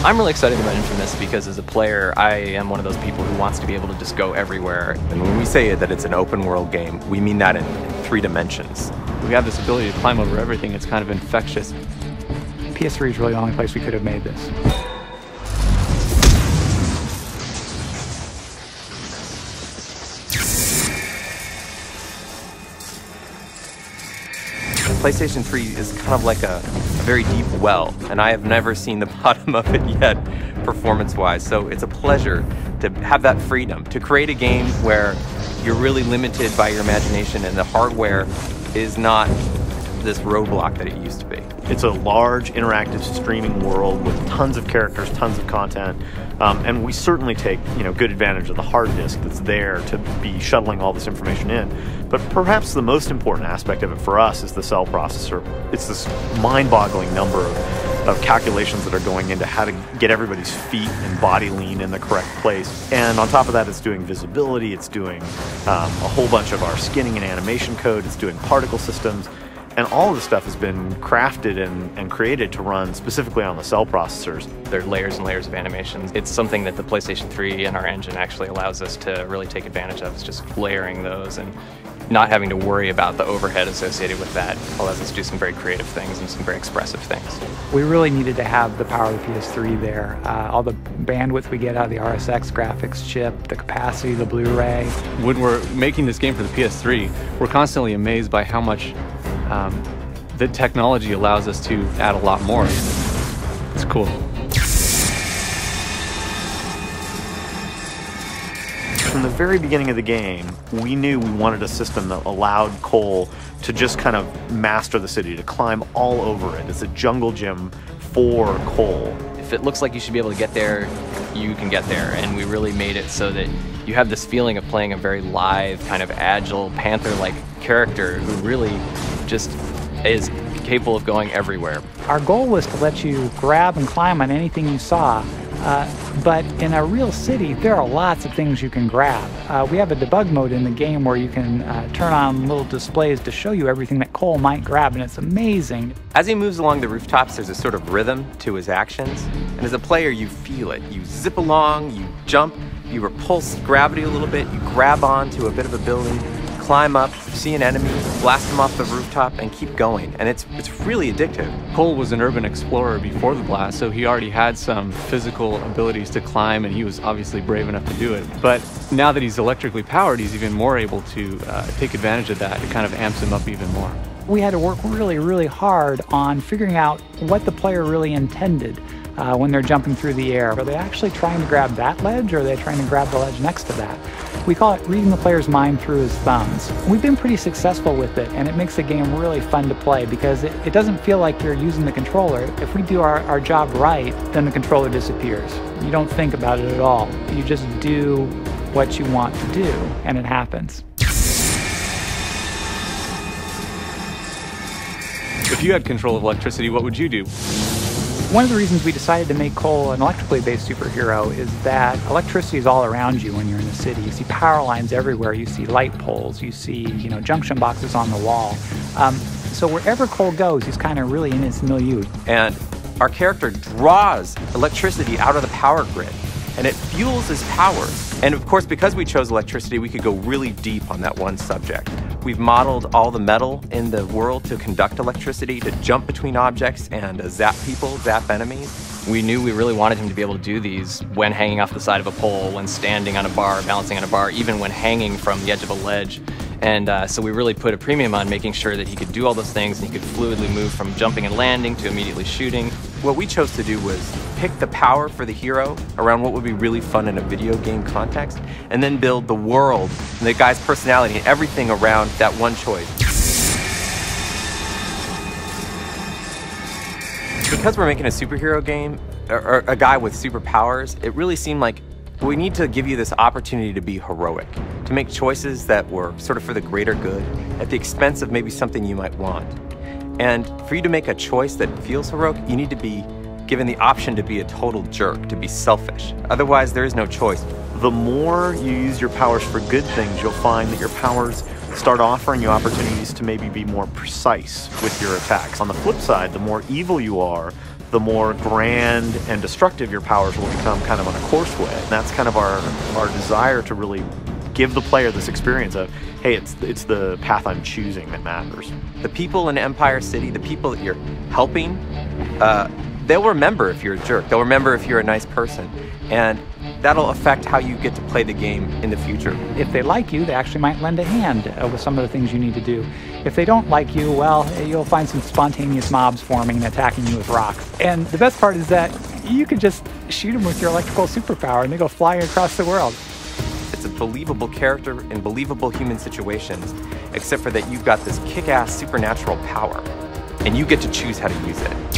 I'm really excited about Infamous because as a player, I am one of those people who wants to be able to just go everywhere. And when we say that it's an open world game, we mean that in 3 dimensions. We have this ability to climb over everything. It's kind of infectious. PS3 is really the only place we could have made this. PlayStation 3 is kind of like a very deep well, and I have never seen the bottom of it yet, performance-wise. So it's a pleasure to have that freedom, to create a game where you're really limited by your imagination and the hardware is not this roadblock that it used to be. It's a large, interactive streaming world with tons of characters, tons of content, and we certainly take good advantage of the hard disk that's there to be shuttling all this information in. But perhaps the most important aspect of it for us is the cell processor. It's this mind-boggling number of calculations that are going into how to get everybody's feet and body lean in the correct place. And on top of that, it's doing visibility, it's doing a whole bunch of our skinning and animation code, it's doing particle systems. And all of this stuff has been crafted and created to run specifically on the cell processors. There are layers and layers of animations. It's something that the PlayStation 3 and our engine actually allows us to really take advantage of. It's just layering those and not having to worry about the overhead associated with that. Allows us to do some very creative things and some very expressive things. We really needed to have the power of the PS3 there. All the bandwidth we get out of the RSX graphics chip, the capacity, the Blu-ray. When we're making this game for the PS3, we're constantly amazed by how much the technology allows us to add a lot more. It's cool. From the very beginning of the game, we knew we wanted a system that allowed Cole to just kind of master the city, to climb all over it. It's a jungle gym for Cole. If it looks like you should be able to get there, you can get there. And we really made it so that you have this feeling of playing a very lithe, kind of agile, panther-like character who really just is capable of going everywhere. Our goal was to let you grab and climb on anything you saw, but in a real city, there are lots of things you can grab. We have a debug mode in the game where you can turn on little displays to show you everything that Cole might grab, and it's amazing. As he moves along the rooftops, there's a sort of rhythm to his actions, and as a player, you feel it. You zip along, you jump, you repulse gravity a little bit, you grab onto a bit of a building, climb up, see an enemy, blast them off the rooftop, and keep going. And it's really addictive. Cole was an urban explorer before the blast, so he already had some physical abilities to climb, and he was obviously brave enough to do it. But now that he's electrically powered, he's even more able to take advantage of that. It kind of amps him up even more. We had to work really, really hard on figuring out what the player really intended when they're jumping through the air. Are they actually trying to grab that ledge, or are they trying to grab the ledge next to that? We call it reading the player's mind through his thumbs. We've been pretty successful with it, and it makes the game really fun to play because it doesn't feel like you're using the controller. If we do our job right, then the controller disappears. You don't think about it at all. You just do what you want to do, and it happens. If you had control of electricity, what would you do? One of the reasons we decided to make Cole an electrically based superhero is that electricity is all around you when you're in the city. You see power lines everywhere, you see light poles, you see junction boxes on the wall. So wherever Cole goes, he's kind of really in his milieu. And our character draws electricity out of the power grid, and it fuels his powers. And of course, because we chose electricity, we could go really deep on that one subject. We've modeled all the metal in the world to conduct electricity, to jump between objects and zap people, zap enemies. We knew we really wanted him to be able to do these when hanging off the side of a pole, when standing on a bar, balancing on a bar, even when hanging from the edge of a ledge. And so we really put a premium on making sure that he could do all those things and he could fluidly move from jumping and landing to immediately shooting. What we chose to do was pick the power for the hero around what would be really fun in a video game context, and then build the world and the guy's personality and everything around that one choice. Because we're making a superhero game, or a guy with superpowers, it really seemed like we need to give you this opportunity to be heroic, to make choices that were sort of for the greater good, at the expense of maybe something you might want. And for you to make a choice that feels heroic, you need to be given the option to be a total jerk, to be selfish. Otherwise, there is no choice. The more you use your powers for good things, you'll find that your powers start offering you opportunities to maybe be more precise with your attacks. On the flip side, the more evil you are, the more grand and destructive your powers will become kind of on a course way. And that's kind of our desire to really give the player this experience of, hey, it's the path I'm choosing that matters. The people in Empire City, the people that you're helping, they'll remember if you're a jerk. They'll remember if you're a nice person. And that'll affect how you get to play the game in the future. If they like you, they actually might lend a hand with some of the things you need to do. If they don't like you, well, you'll find some spontaneous mobs forming and attacking you with rocks. And the best part is that you can just shoot them with your electrical superpower and they go flying across the world. It's a believable character in believable human situations, except for that you've got this kick-ass supernatural power, and you get to choose how to use it.